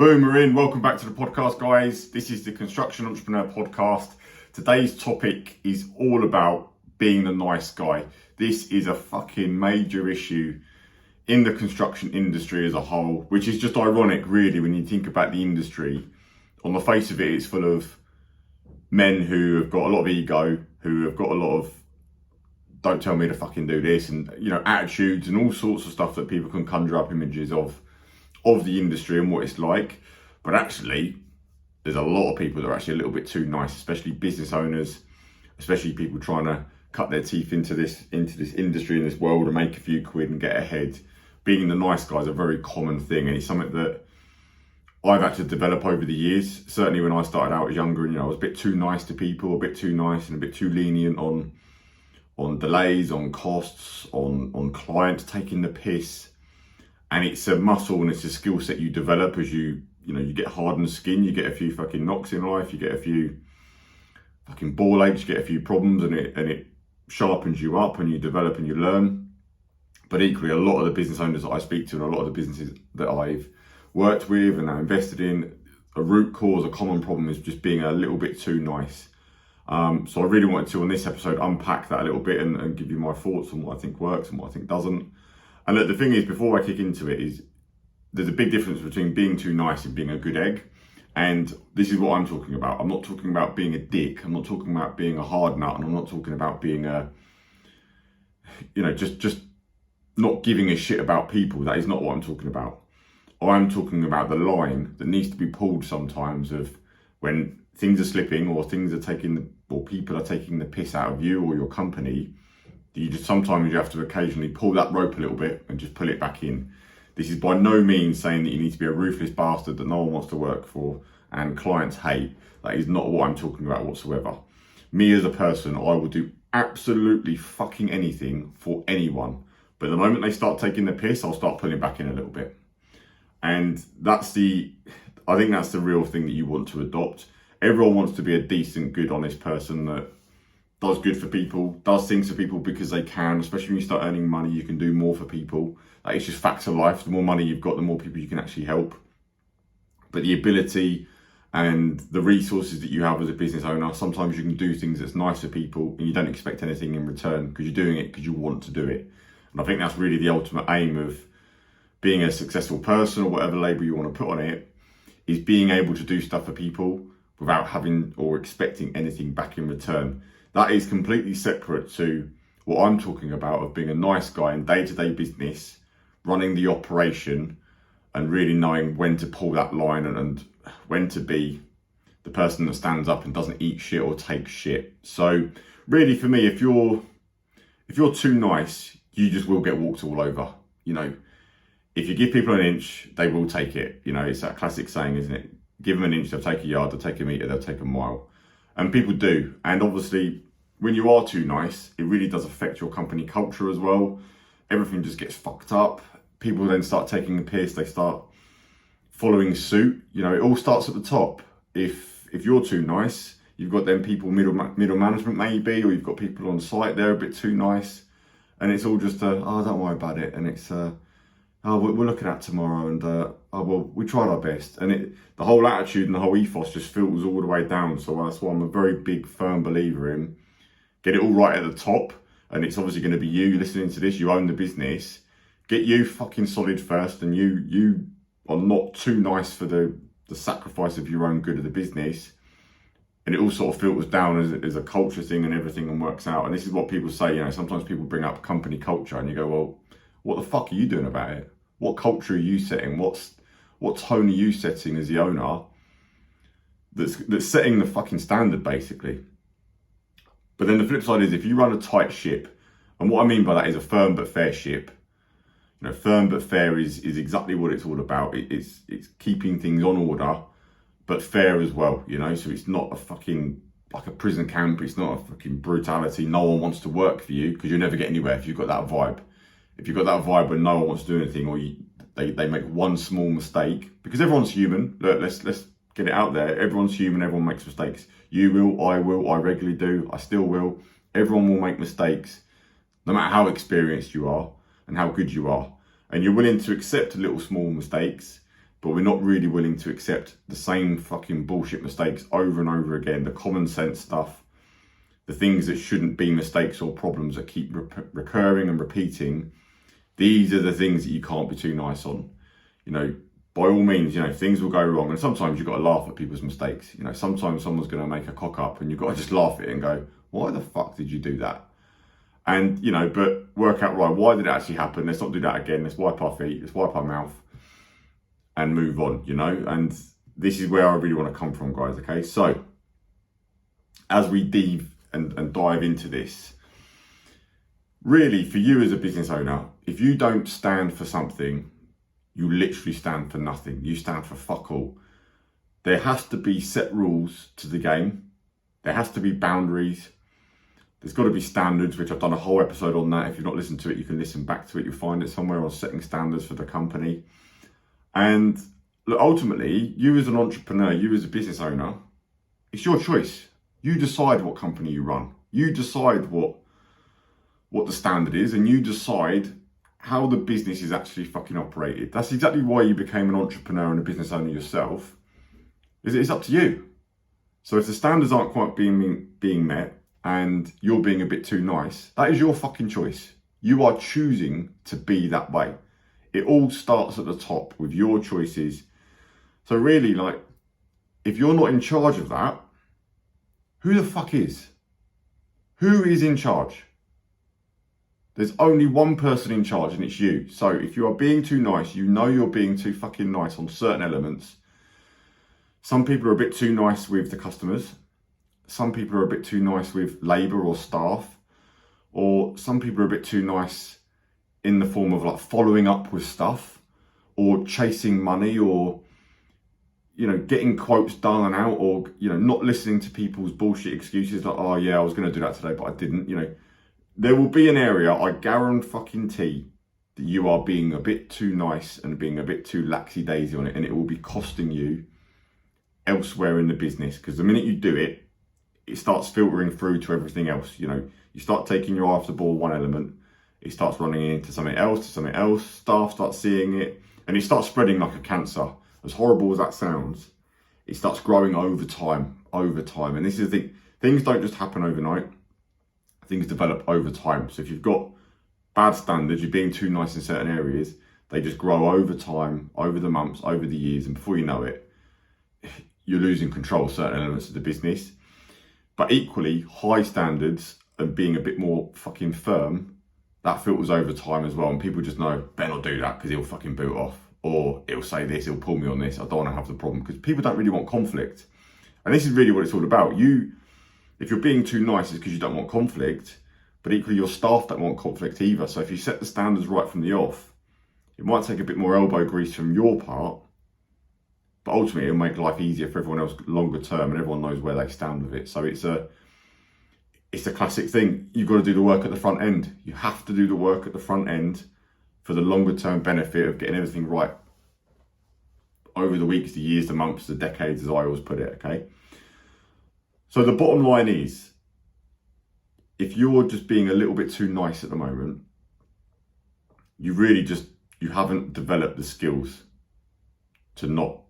Boom, we're in. Welcome back to the podcast, guys. This is the Construction Entrepreneur Podcast. Today's topic is all about being the nice guy. This is a fucking major issue in the construction industry as a whole, which is just ironic, really, when you think about the industry. On the face of it, it's full of men who have got a lot of ego, who have got a lot of don't tell me to fucking do this, and attitudes and all sorts of stuff that people can conjure up images of the industry and what it's like. But actually, there's a lot of people that are actually a little bit too nice, especially business owners, especially people trying to cut their teeth into this industry, in this world, and make a few quid and get ahead. Being the nice guy is a very common thing, and it's something that I've had to develop over the years. Certainly when I started out as younger, and I was a bit too nice to people, a bit too nice and a bit too lenient on delays, on costs, on clients taking the piss. And it's a muscle and it's a skill set you develop as you get hardened skin, you get a few fucking knocks in life, you get a few fucking ball aches, you get a few problems, and it sharpens you up, and you develop and you learn. But equally, a lot of the business owners that I speak to and a lot of the businesses that I've worked with and now invested in, a root cause, a common problem is just being a little bit too nice. So I really wanted to, on this episode, unpack that a little bit and give you my thoughts on what I think works and what I think doesn't. And look, the thing is, before I kick into it, is there's a big difference between being too nice and being a good egg. And this is what I'm talking about. I'm not talking about being a dick. I'm not talking about being a hard nut. And I'm not talking about being just not giving a shit about people. That is not what I'm talking about. I'm talking about the line that needs to be pulled sometimes of when things are slipping, or people are taking the piss out of you or your company. Sometimes you have to occasionally pull that rope a little bit and just pull it back in. This is by no means saying that you need to be a ruthless bastard that no one wants to work for and clients hate. That is not what I'm talking about whatsoever. Me as a person, I will do absolutely fucking anything for anyone. But the moment they start taking the piss, I'll start pulling back in a little bit. And I think that's the real thing that you want to adopt. Everyone wants to be a decent, good, honest person that does good for people, does things for people because they can. Especially when you start earning money, you can do more for people. Like, it's just facts of life. The more money you've got, the more people you can actually help. But the ability and the resources that you have as a business owner, sometimes you can do things that's nice for people and you don't expect anything in return because you're doing it because you want to do it. And I think that's really the ultimate aim of being a successful person, or whatever label you want to put on it, is being able to do stuff for people without having or expecting anything back in return. That is completely separate to what I'm talking about of being a nice guy in day-to-day business, running the operation, and really knowing when to pull that line and when to be the person that stands up and doesn't eat shit or take shit. So really, for me, if you're too nice, you just will get walked all over. If you give people an inch, they will take it. It's that classic saying, isn't it? Give them an inch, they'll take a yard, they'll take a metre, they'll take a mile. And people do. And obviously, when you are too nice, it really does affect your company culture as well. Everything just gets fucked up. People then start taking the piss. They start following suit. It all starts at the top. If you're too nice, you've got them people, middle management maybe, or you've got people on site, they're a bit too nice. And it's all just, don't worry about it. And it's, we'll look at that tomorrow. And, we tried our best. And the whole attitude and the whole ethos just filters all the way down. So that's why I'm a very big, firm believer in get it all right at the top. And it's obviously going to be you listening to this. You own the business. Get you fucking solid first. And you are not too nice for the sacrifice of your own good of the business. And it all sort of filters down as a culture thing and everything, and works out. And this is what people say, sometimes people bring up company culture and you go, well, what the fuck are you doing about it? What culture are you setting? What tone are you setting as the owner that's setting the fucking standard, basically? But then the flip side is, if you run a tight ship, and what I mean by that is a firm but fair ship. Firm but fair is exactly what it's all about. It's keeping things on order, but fair as well, So it's not a fucking, like a prison camp. It's not a fucking brutality. No one wants to work for you because you'll never get anywhere if you've got that vibe. If you've got that vibe where no one wants to do anything, or they make one small mistake, because everyone's human. Look, let's get it out there. Everyone's human. Everyone makes mistakes. You will, I regularly do. I still will. Everyone will make mistakes, no matter how experienced you are and how good you are. And you're willing to accept little small mistakes, but we're not really willing to accept the same fucking bullshit mistakes over and over again, the common sense stuff, the things that shouldn't be mistakes or problems that keep recurring and repeating. These are the things that you can't be too nice on. You know, by all means, you know, things will go wrong, and sometimes you've got to laugh at people's mistakes. You know, sometimes someone's going to make a cock up and you've got to just laugh at it and go, why the fuck did you do that? And, you know, but work out, right, why did it actually happen? Let's not do that again. Let's wipe our feet, let's wipe our mouth and move on, you know? And this is where I really want to come from, guys, okay? So, as we dive into this, really, for you as a business owner, if you don't stand for something, you literally stand for nothing. You stand for fuck all. There has to be set rules to the game. There has to be boundaries. There's got to be standards, which I've done a whole episode on that. If you've not listened to it, you can listen back to it. You'll find it somewhere on setting standards for the company. And look, ultimately, you as an entrepreneur, you as a business owner, it's your choice. You decide what company you run. You decide what the standard is, and you decide how the business is actually fucking operated. That's exactly why you became an entrepreneur and a business owner yourself. It's up to you. So if the standards aren't quite being met and you're being a bit too nice, that is your fucking choice. You are choosing to be that way. It all starts at the top with your choices. So really, like, if you're not in charge of that, who the fuck is? Who is in charge? There's only one person in charge, and it's you. So if you are being too nice, you know you're being too fucking nice on certain elements. Some people are a bit too nice with the customers. Some people are a bit too nice with labour or staff. Or some people are a bit too nice in the form of like following up with stuff or chasing money or, you know, getting quotes done and out, or, you know, not listening to people's bullshit excuses like, oh yeah, I was going to do that today, but I didn't. You know, there will be an area, I guarantee, that you are being a bit too nice and being a bit too laxy-daisy on it, and it will be costing you elsewhere in the business, because the minute you do it, it starts filtering through to everything else. You know, you start taking your eye off the ball one element, it starts running into something else, staff start seeing it, and it starts spreading like a cancer. As horrible as that sounds, it starts growing over time. And this is the thing, things don't just happen overnight, things develop over time. So if you've got bad standards, you're being too nice in certain areas, they just grow over time, over the months, over the years, and before you know it, you're losing control of certain elements of the business. But equally, high standards and being a bit more fucking firm, that filters over time as well, and people just know, Ben will do that because he'll fucking boot off, or he'll say this, he'll pull me on this, I don't want to have the problem, because people don't really want conflict. And this is really what it's all about. If you're being too nice, it's because you don't want conflict, but equally your staff don't want conflict either. So if you set the standards right from the off, it might take a bit more elbow grease from your part, but ultimately it'll make life easier for everyone else longer term, and everyone knows where they stand with it. So it's a classic thing. You've got to do the work at the front end. You have to do the work at the front end for the longer term benefit of getting everything right over the weeks, the years, the months, the decades, as I always put it, okay? So the bottom line is, if you're just being a little bit too nice at the moment, you haven't developed the skills to not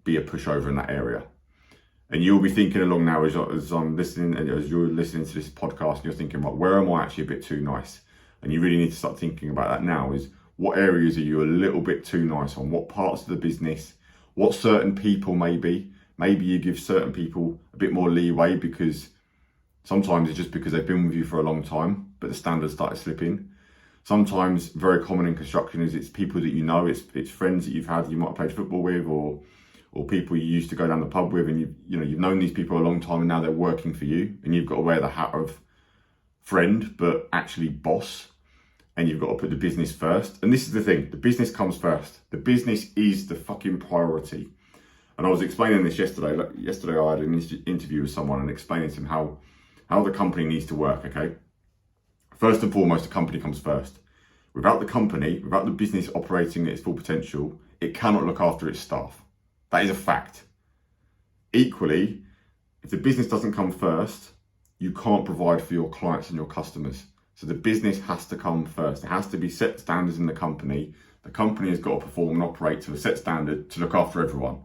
be a pushover in that area. And you'll be thinking along now as I'm listening, and as you're listening to this podcast, and you're thinking, right, where am I actually a bit too nice? And you really need to start thinking about that now, is what areas are you a little bit too nice on? What parts of the business? What certain people maybe? Maybe you give certain people a bit more leeway, because sometimes it's just because they've been with you for a long time, but the standards started slipping. Sometimes, very common in construction, is it's people that you know, it's friends that you've had, you might have played football with, or people you used to go down the pub with, and you've known these people a long time, and now they're working for you, and you've got to wear the hat of friend, but actually boss, and you've got to put the business first. And this is the thing, the business comes first. The business is the fucking priority. And I was explaining this yesterday. Yesterday I had an interview with someone and explaining to him how the company needs to work, okay? First and foremost, the company comes first. Without the company, without the business operating at its full potential, it cannot look after its staff. That is a fact. Equally, if the business doesn't come first, you can't provide for your clients and your customers. So the business has to come first. There has to be set standards in the company. The company has got to perform and operate to a set standard to look after everyone.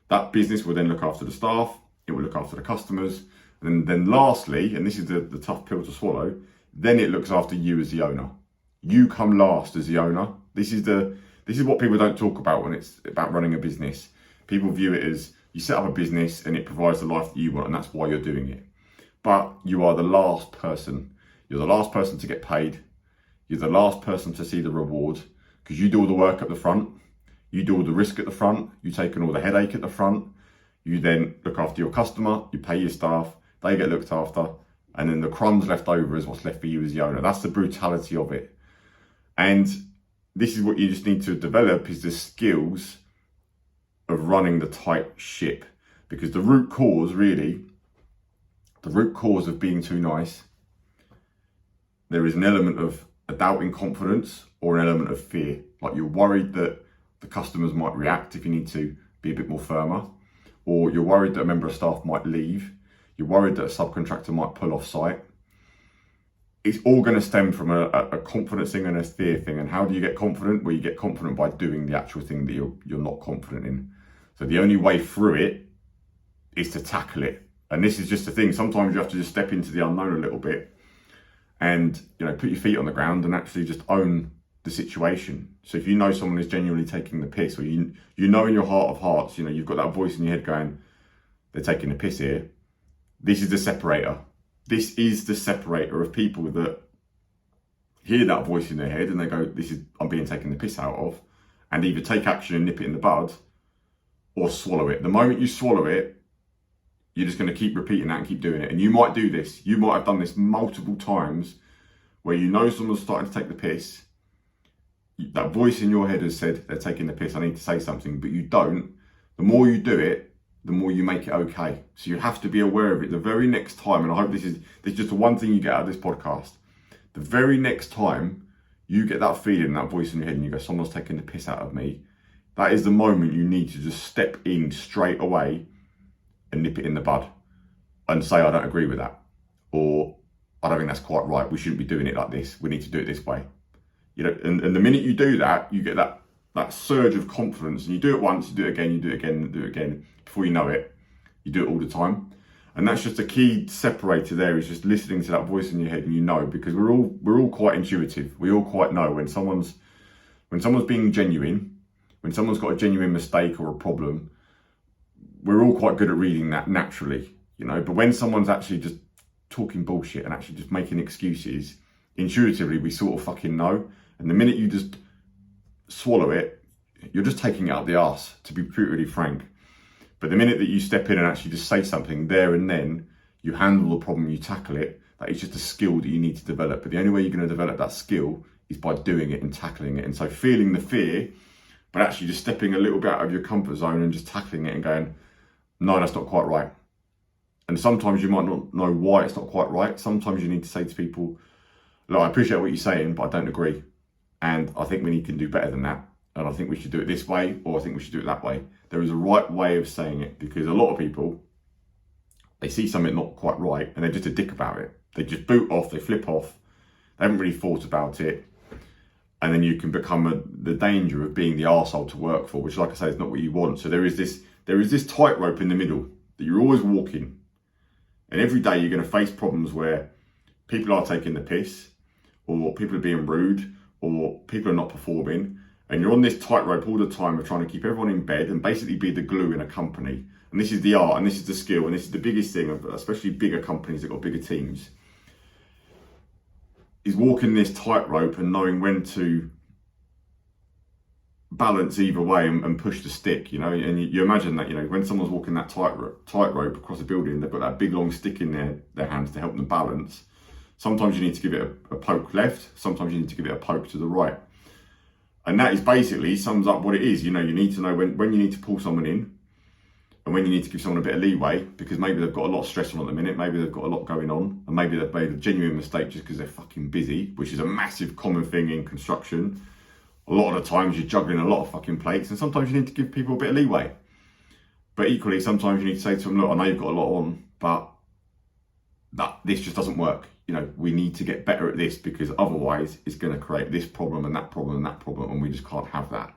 That business will then look after the staff, it will look after the customers, and then lastly, and this is the tough pill to swallow, then it looks after you as the owner. You come last as the owner. This is what people don't talk about when it's about running a business. People view it as you set up a business and it provides the life that you want, and that's why you're doing it. But you are the last person. You're the last person to get paid. You're the last person to see the reward, because you do all the work at the front. You do all the risk at the front. You take on all the headache at the front. You then look after your customer. You pay your staff. They get looked after. And then the crumbs left over is what's left for you as the owner. That's the brutality of it. And this is what you just need to develop, is the skills of running the tight ship. Because the root cause of being too nice, there is an element of a doubting confidence or an element of fear. Like you're worried that the customers might react if you need to be a bit more firmer, or you're worried that a member of staff might leave. You're worried that a subcontractor might pull off site. It's all going to stem from a confidence thing and a fear thing. And how do you get confident? Well, you get confident by doing the actual thing that you're not confident in. So the only way through it is to tackle it. And this is just the thing. Sometimes you have to just step into the unknown a little bit and, put your feet on the ground and actually just own the situation. So if you know someone is genuinely taking the piss, or you know in your heart of hearts, you've got that voice in your head going, they're taking the piss here. This is the separator. This is the separator of people that hear that voice in their head and they go, I'm being taken the piss out of, and either take action and nip it in the bud or swallow it. The moment you swallow it, you're just going to keep repeating that and keep doing it. And you might do this. You might have done this multiple times where someone's starting to take the piss. That voice in your head has said, they're taking the piss, I need to say something, but you don't. The more you do it, the more you make it okay. So you have to be aware of it the very next time. And I hope this is just the one thing you get out of this podcast. The very next time you get that feeling, that voice in your head, and you go, someone's taking the piss out of me, that is the moment you need to just step in straight away and nip it in the bud and say, I don't agree with that. Or I don't think that's quite right. We shouldn't be doing it like this. We need to do it this way. And the minute you do that, you get that surge of confidence, and you do it once, you do it again, you do it again, and do it again. Before you know it, you do it all the time. And that's just a key separator there, is just listening to that voice in your head, and because we're all quite intuitive. We all quite know when someone's being genuine, when someone's got a genuine mistake or a problem. We're all quite good at reading that naturally, but when someone's actually just talking bullshit and actually just making excuses, intuitively we sort of fucking know. And the minute you just swallow it, you're just taking it up the arse, to be brutally frank. But the minute that you step in and actually just say something there and then, you handle the problem, you tackle it. That is just a skill that you need to develop. But the only way you're going to develop that skill is by doing it and tackling it. And so feeling the fear, but actually just stepping a little bit out of your comfort zone and just tackling it and going, no, that's not quite right. And sometimes you might not know why it's not quite right. Sometimes you need to say to people, look, I appreciate what you're saying, but I don't agree. And I think we need to do better than that. And I think we should do it this way, or I think we should do it that way. There is a right way of saying it, because a lot of people, they see something not quite right and they're just a dick about it. They just boot off, they flip off. They haven't really thought about it. And then you can become the danger of being the arsehole to work for, which, like I say, is not what you want. So there is this tightrope in the middle that you're always walking. And every day you're going to face problems where people are taking the piss, or people are being rude, or people are not performing. And you're on this tightrope all the time of trying to keep everyone in bed and basically be the glue in a company. And this is the art, and this is the skill, and this is the biggest thing, especially bigger companies that got bigger teams, is walking this tightrope and knowing when to balance either way and push the stick, and you imagine that, when someone's walking that tightrope across a building, they've got that big long stick in their hands to help them balance. Sometimes you need to give it a poke left, sometimes you need to give it a poke to the right. And that is basically sums up what it is. You need to know when you need to pull someone in and when you need to give someone a bit of leeway, because maybe they've got a lot of stress on at the minute, maybe they've got a lot going on, and maybe they've made a genuine mistake just because they're fucking busy, which is a massive common thing in construction. A lot of the times you're juggling a lot of fucking plates, and sometimes you need to give people a bit of leeway. But equally, sometimes you need to say to them, look, I know you've got a lot on, but this just doesn't work. we need to get better at this because otherwise it's going to create this problem and that problem and that problem, and we just can't have that.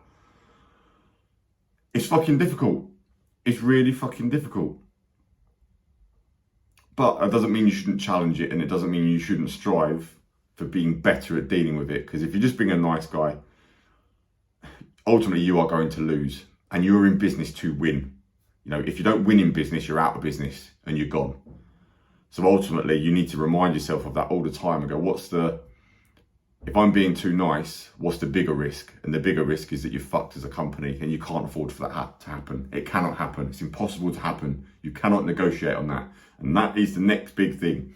It's fucking difficult. It's really fucking difficult. But it doesn't mean you shouldn't challenge it, and it doesn't mean you shouldn't strive for being better at dealing with it. Because if you're just being a nice guy, ultimately you are going to lose, and you're in business to win. If you don't win in business, you're out of business and you're gone. So ultimately you need to remind yourself of that all the time and go, if I'm being too nice, what's the bigger risk? And the bigger risk is that you're fucked as a company, and you can't afford for that to happen. It cannot happen. It's impossible to happen. You cannot negotiate on that. And that is the next big thing.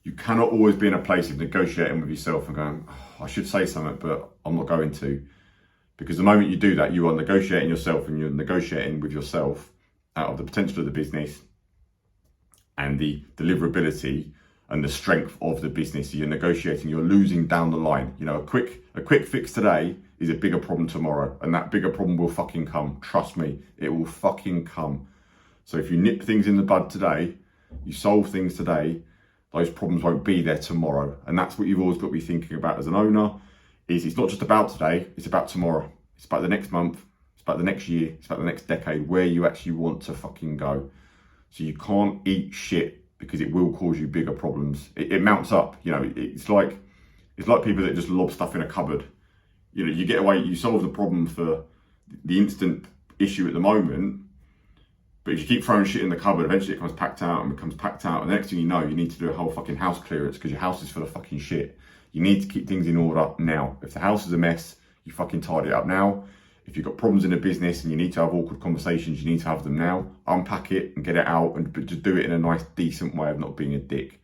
You cannot always be in a place of negotiating with yourself and going, I should say something, but I'm not going to. Because the moment you do that, you are negotiating yourself, and you're negotiating with yourself out of the potential of the business and the deliverability and the strength of the business. So you're negotiating, you're losing down the line. A quick fix today is a bigger problem tomorrow, and that bigger problem will fucking come. Trust me, it will fucking come. So if you nip things in the bud today, you solve things today, those problems won't be there tomorrow. And that's what you've always got to be thinking about as an owner. It's not just about today, it's about tomorrow. It's about the next month, it's about the next year, it's about the next decade, where you actually want to fucking go. So you can't eat shit, because it will cause you bigger problems. It mounts up, it's like people that just lob stuff in a cupboard. You get away, you solve the problem for the instant issue at the moment, but if you keep throwing shit in the cupboard, eventually it becomes packed out, and the next thing you know, you need to do a whole fucking house clearance because your house is full of fucking shit. You need to keep things in order now. If the house is a mess, you fucking tidy it up now. If you've got problems in a business and you need to have awkward conversations, you need to have them now. Unpack it and get it out, but just do it in a nice, decent way of not being a dick.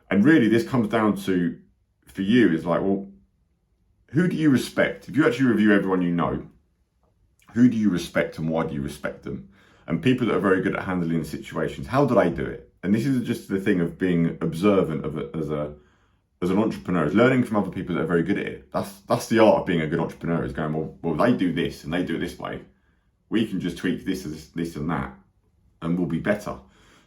And really, this comes down to, for you, is like, well, who do you respect? If you actually review everyone you know, who do you respect and why do you respect them? And people that are very good at handling situations, how do they do it? And this is just the thing of being observant of it as an entrepreneur, is learning from other people that are very good at it. That's the art of being a good entrepreneur, is going, well, they do this and they do it this way. We can just tweak this and that, and we'll be better.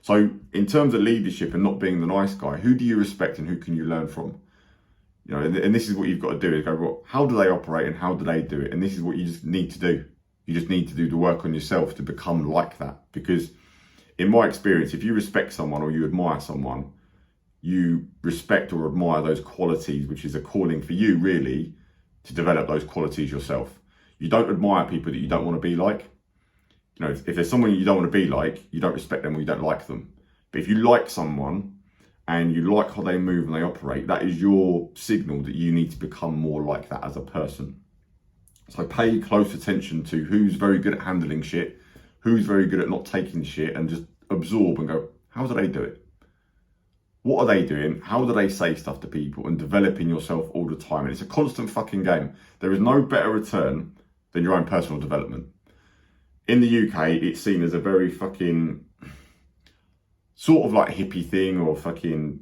So in terms of leadership and not being the nice guy, who do you respect and who can you learn from? And this is what you've got to do, is go, well, how do they operate and how do they do it? And this is what you just need to do. You just need to do the work on yourself to become like that. Because in my experience, if you respect someone or you admire someone, you respect or admire those qualities, which is a calling for you really to develop those qualities yourself. You don't admire people that you don't want to be like. If there's someone you don't want to be like, you don't respect them or you don't like them. But if you like someone and you like how they move and they operate, that is your signal that you need to become more like that as a person. So pay close attention to who's very good at handling shit, who's very good at not taking shit, and just absorb and go, how do they do it? What are they doing? How do they say stuff to people? And developing yourself all the time. And it's a constant fucking game. There is no better return than your own personal development. In the UK, it's seen as a very fucking sort of like hippie thing or fucking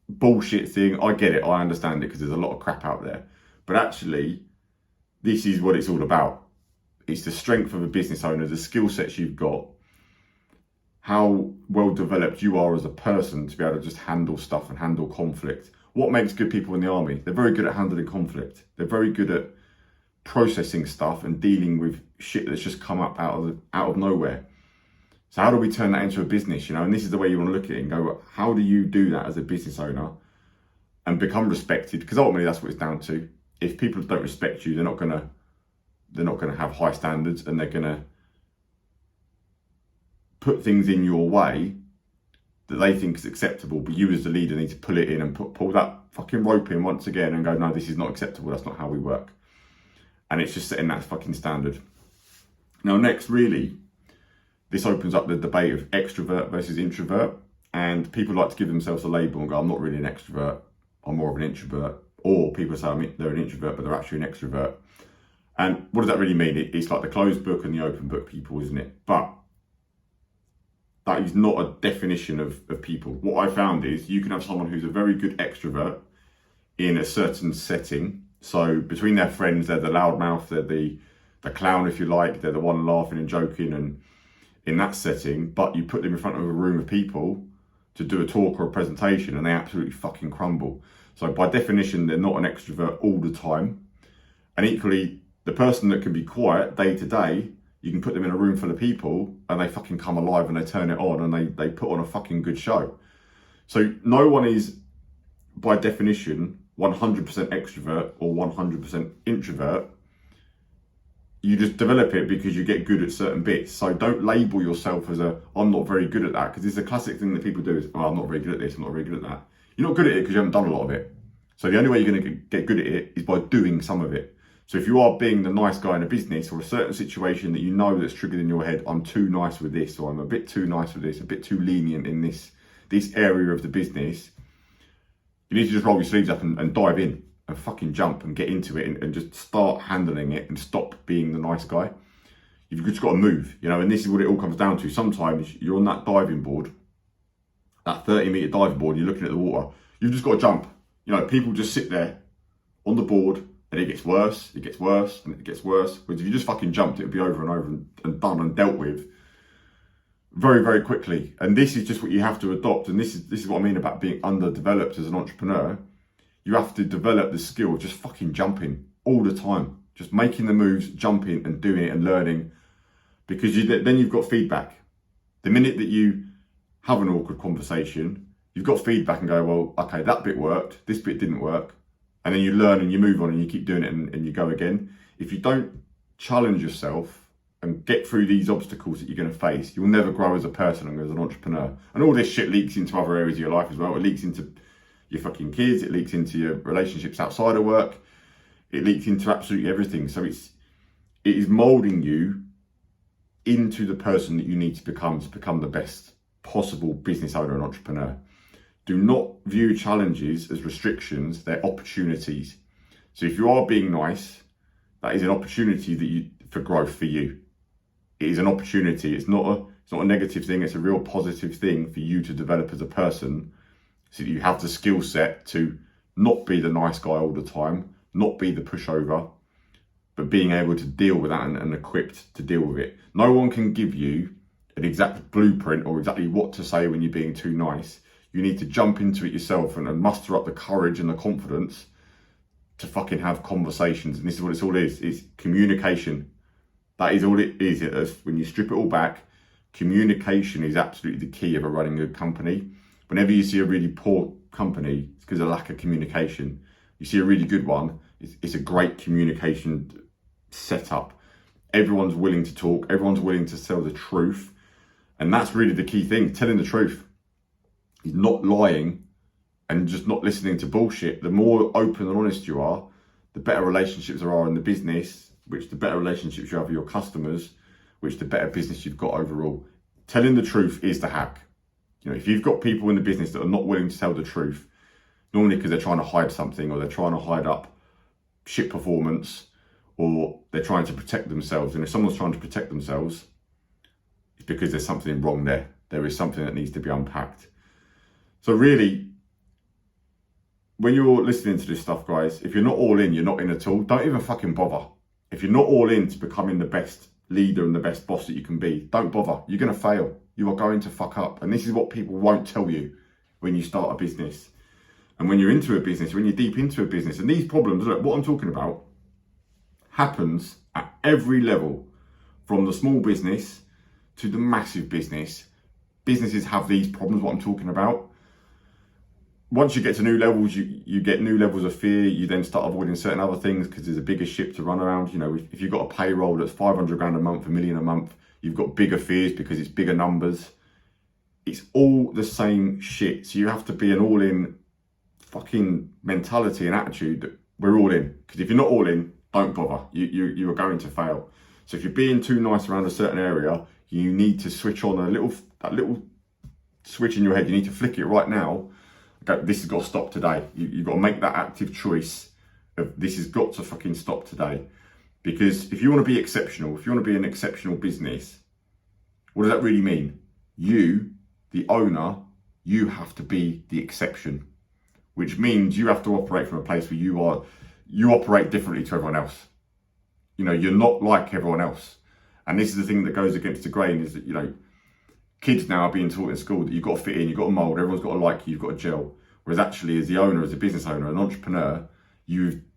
bullshit thing. I get it. I understand it because there's a lot of crap out there. But actually, this is what it's all about. It's the strength of a business owner, the skill sets you've got, how well developed you are as a person to be able to just handle stuff and handle conflict. What makes good people in the army? They're very good at handling conflict. They're very good at processing stuff and dealing with shit that's just come up out of nowhere. So how do we turn that into a business, And this is the way you want to look at it and go, how do you do that as a business owner and become respected? Because ultimately that's what it's down to. If people don't respect you, they're not gonna have high standards, and they're gonna put things in your way that they think is acceptable, but you as the leader need to pull it in and pull that fucking rope in once again and go, no, this is not acceptable, that's not how we work. And it's just setting that fucking standard. Now next, really, this opens up the debate of extrovert versus introvert, and people like to give themselves a label and go, I'm not really an extrovert, I'm more of an introvert. Or people say they're an introvert, but they're actually an extrovert. And what does that really mean? It's like the closed book and the open book people, isn't it? But that is not a definition of people. What I found is you can have someone who's a very good extrovert in a certain setting. So between their friends, they're the loudmouth, they're the clown, if you like. They're the one laughing and joking and in that setting. But you put them in front of a room of people to do a talk or a presentation and they absolutely fucking crumble. So by definition, they're not an extrovert all the time. And equally, the person that can be quiet day to day, you can put them in a room full of people and they fucking come alive and they turn it on and they put on a fucking good show. So no one is, by definition, 100% extrovert or 100% introvert. You just develop it because you get good at certain bits. So don't label yourself as I'm not very good at that, because it's a classic thing that people do is, I'm not very good at this, I'm not very good at that. You're not good at it because you haven't done a lot of it. So the only way you're going to get good at it is by doing some of it. So if you are being the nice guy in a business or a certain situation that you know that's triggered in your head, I'm too nice with this, or I'm a bit too nice with this, a bit too lenient in this area of the business, you need to just roll your sleeves up and dive in and fucking jump and get into it and just start handling it and stop being the nice guy. You've just got to move, and this is what it all comes down to. Sometimes you're on that diving board, that 30-meter diving board, you're looking at the water, you've just got to jump. People just sit there on the board and it gets worse, and it gets worse. Whereas if you just fucking jumped, it would be over and over and done and dealt with very, very quickly. And this is just what you have to adopt. And this is what I mean about being underdeveloped as an entrepreneur. You have to develop the skill of just fucking jumping all the time, just making the moves, jumping and doing it and learning, because then you've got feedback. The minute that you have an awkward conversation, you've got feedback and go, well, okay, that bit worked, this bit didn't work. And then you learn and you move on and you keep doing it and you go again. If you don't challenge yourself and get through these obstacles that you're going to face, you'll never grow as a person and as an entrepreneur. And all this shit leaks into other areas of your life as well. It leaks into your fucking kids, it leaks into your relationships outside of work, it leaks into absolutely everything. So it is molding you into the person that you need to become the best possible business owner and entrepreneur. Do not view challenges as restrictions, they're opportunities. So if you are being nice, that is an opportunity for growth for you. It is an opportunity. It's not a negative thing, it's a real positive thing for you to develop as a person, so that you have the skill set to not be the nice guy all the time, not be the pushover, but being able to deal with that and equipped to deal with it. No one can give you an exact blueprint or exactly what to say when you're being too nice. You need to jump into it yourself and muster up the courage and the confidence to fucking have conversations. And this is what it all is communication. That is all it is. When you strip it all back, communication is absolutely the key of running a company. Whenever you see a really poor company, it's because of lack of communication. You see a really good one, it's a great communication setup. Everyone's willing to talk, everyone's willing to tell the truth. And that's really the key thing, telling the truth. Is not lying and just not listening to bullshit. The more open and honest you are, the better relationships there are in the business, which the better relationships you have with your customers, which the better business you've got overall. Telling the truth is the hack. If you've got people in the business that are not willing to tell the truth, normally because they're trying to hide something, or they're trying to hide up shit performance, or they're trying to protect themselves. And if someone's trying to protect themselves, it's because there's something wrong there. There is something that needs to be unpacked. So really, when you're listening to this stuff, guys, if you're not all in, you're not in at all. Don't even fucking bother. If you're not all in to becoming the best leader and the best boss that you can be, don't bother. You're going to fail. You are going to fuck up. And this is what people won't tell you when you start a business. And when you're into a business, when you're deep into a business, and these problems, look, what I'm talking about happens at every level, from the small business to the massive business. Businesses have these problems, what I'm talking about. Once you get to new levels, you get new levels of fear. You then start avoiding certain other things because there's a bigger ship to run around. If you've got a payroll that's 500 grand a month, $1 million a month, you've got bigger fears because it's bigger numbers. It's all the same shit. So you have to be an all-in fucking mentality and attitude that we're all in. Because if you're not all in, don't bother. You are going to fail. So if you're being too nice around a certain area, you need to switch on that little switch in your head. You need to flick it right now. Okay, this has got to stop today. You've got to make that active choice of this has got to fucking stop today. Because if you want to be exceptional, if you want to be an exceptional business, what does that really mean? You, the owner, you have to be the exception, which means you have to operate from a place where you operate differently to everyone else. You're not like everyone else. And this is the thing that goes against the grain, is that, kids now are being taught in school that you've got to fit in, you've got to mould, everyone's got to like you, you've got to gel. Whereas actually, as the owner, as a business owner, an entrepreneur,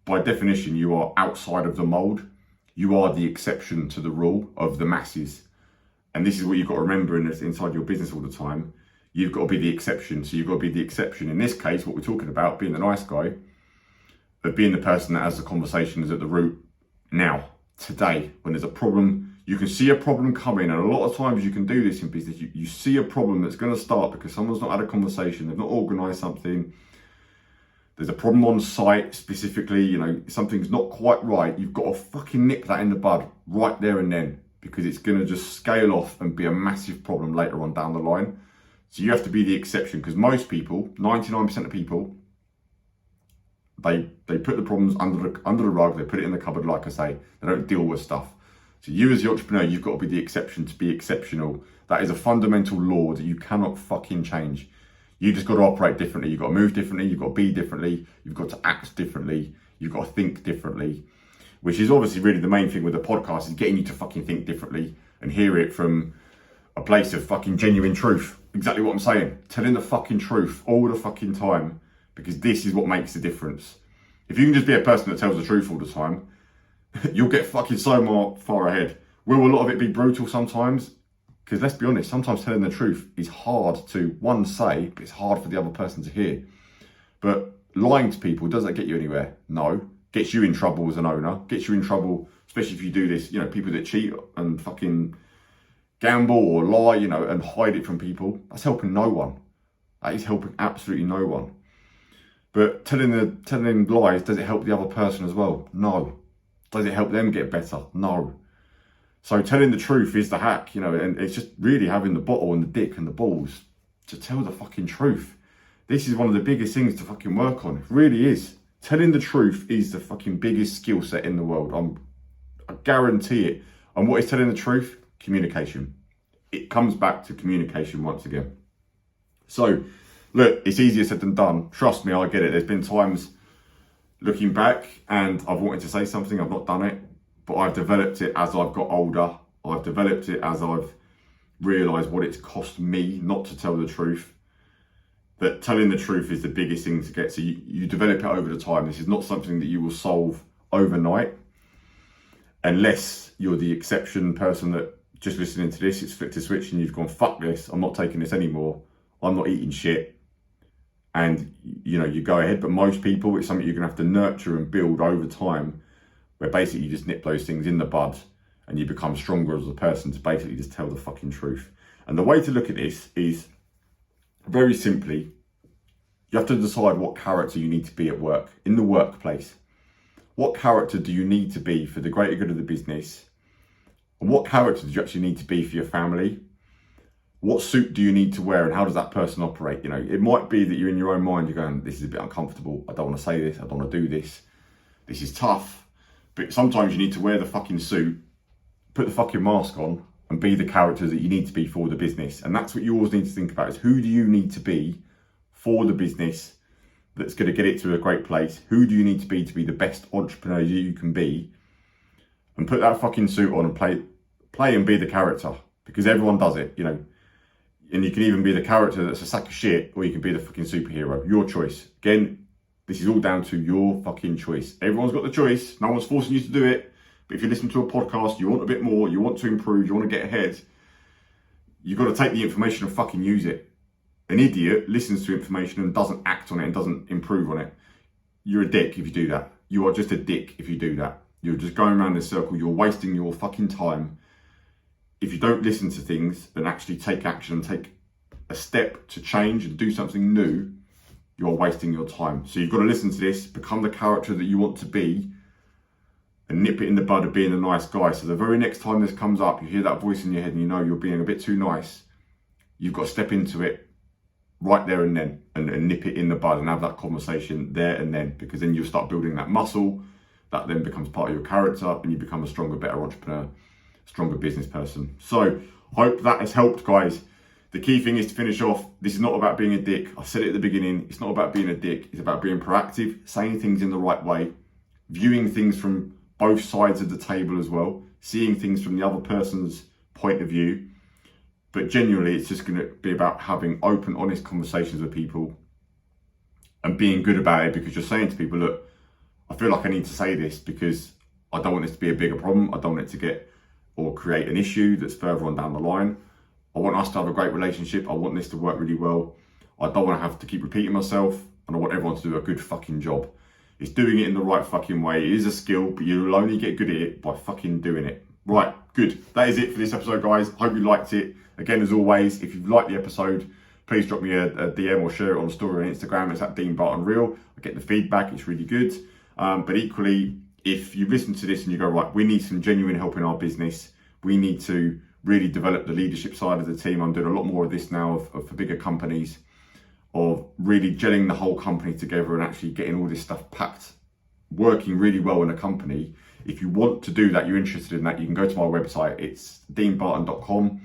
by definition, you are outside of the mould. You are the exception to the rule of the masses. And this is what you've got to remember inside your business all the time. You've got to be the exception. So you've got to be the exception. In this case, what we're talking about, being the nice guy, of being the person that has the conversations at the root now, today, when there's a problem. You can see a problem coming, and a lot of times you can do this in business. You see a problem that's going to start because someone's not had a conversation, they've not organised something. There's a problem on site specifically, something's not quite right. You've got to fucking nip that in the bud right there and then, because it's going to just scale off and be a massive problem later on down the line. So you have to be the exception, because most people, 99% of people, they put the problems under the rug, they put it in the cupboard, like I say. They don't deal with stuff. So you as the entrepreneur, you've got to be the exception to be exceptional. That is a fundamental law that you cannot fucking change. You just got to operate differently. You've got to move differently. You've got to be differently. You've got to act differently. You've got to think differently, which is obviously really the main thing with the podcast, is getting you to fucking think differently and hear it from a place of fucking genuine truth. Exactly what I'm saying. Telling the fucking truth all the fucking time, because this is what makes the difference. If you can just be a person that tells the truth all the time, you'll get fucking so more far ahead. Will a lot of it be brutal sometimes? Because let's be honest, sometimes telling the truth is hard to, one, say, but it's hard for the other person to hear. But lying to people, does that get you anywhere? No. Gets you in trouble as an owner. Gets you in trouble, especially if you do this, people that cheat and fucking gamble or lie, and hide it from people. That's helping no one. That is helping absolutely no one. But telling lies, does it help the other person as well? No. Does it help them get better? No. So telling the truth is the hack, and it's just really having the bottle and the dick and the balls to tell the fucking truth. This is one of the biggest things to fucking work on. It really is. Telling the truth is the fucking biggest skill set in the world. I guarantee it. And what is telling the truth? Communication. It comes back to communication once again. So, look, it's easier said than done. Trust me, I get it. There's been times looking back and I've wanted to say something, I've not done it, but I've developed it as I've got older. I've developed it as I've realised what it's cost me not to tell the truth. That telling the truth is the biggest thing to get. So you develop it over the time. This is not something that you will solve overnight, unless you're the exception person that just listening to this, it's flipped a switch and you've gone, fuck this, I'm not taking this anymore. I'm not eating shit. And, you go ahead. But most people, it's something you're going to have to nurture and build over time, where basically you just nip those things in the bud and you become stronger as a person to basically just tell the fucking truth. And the way to look at this is, very simply, you have to decide what character you need to be at work, in the workplace. What character do you need to be for the greater good of the business? And what character do you actually need to be for your family? What suit do you need to wear, and how does that person operate? It might be that you're in your own mind, you're going, this is a bit uncomfortable. I don't want to say this. I don't want to do this. This is tough. But sometimes you need to wear the fucking suit, put the fucking mask on, and be the character that you need to be for the business. And that's what you always need to think about, is who do you need to be for the business that's going to get it to a great place? Who do you need to be the best entrepreneur you can be? And put that fucking suit on and play and be the character, because everyone does it, And you can even be the character that's a sack of shit, or you can be the fucking superhero. Your choice. Again, this is all down to your fucking choice. Everyone's got the choice. No one's forcing you to do it. But if you listen to a podcast, you want a bit more, you want to improve, you want to get ahead, you've got to take the information and fucking use it. An idiot listens to information and doesn't act on it and doesn't improve on it. You're a dick if you do that. You are just a dick if you do that. You're just going around in a circle. You're wasting your fucking time. If you don't listen to things and actually take action and take a step to change and do something new, you're wasting your time. So you've got to listen to this, become the character that you want to be, and nip it in the bud of being a nice guy. So the very next time this comes up, you hear that voice in your head and you know you're being a bit too nice, you've got to step into it right there and then and nip it in the bud and have that conversation there and then, because then you'll start building that muscle that then becomes part of your character and you become a stronger, better entrepreneur, stronger business person. So hope that has helped, guys. The key thing is to finish off, this is not about being a dick. I said it at the beginning, it's not about being a dick. It's about being proactive, saying things in the right way, viewing things from both sides of the table as well, seeing things from the other person's point of view, But genuinely, it's just going to be about having open, honest conversations with people and being good about it, because you're saying to people, look, I feel like I need to say this because I don't want this to be a bigger problem. I don't want it to get or create an issue that's further on down the line. I want us to have a great relationship. I want this to work really well. I don't want to have to keep repeating myself, and I want everyone to do a good fucking job. It's doing it in the right fucking way. It is a skill, but you'll only get good at it by fucking doing it. Right, good. That is it for this episode, guys. Hope you liked it. Again, as always, if you've liked the episode, please drop me a DM or share it on a story on Instagram. It's at Dean Barton Real. I get the feedback. It's really good. But equally, if you've listened to this and you go, right, we need some genuine help in our business. We need to really develop the leadership side of the team. I'm doing a lot more of this now for bigger companies, of really gelling the whole company together and actually getting all this stuff packed, working really well in a company. If you want to do that, you're interested in that, you can go to my website. It's deanbarton.com.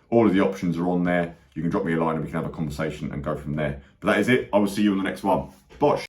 All of the options are on there. You can drop me a line and we can have a conversation and go from there. But that is it. I will see you on the next one. Bosh.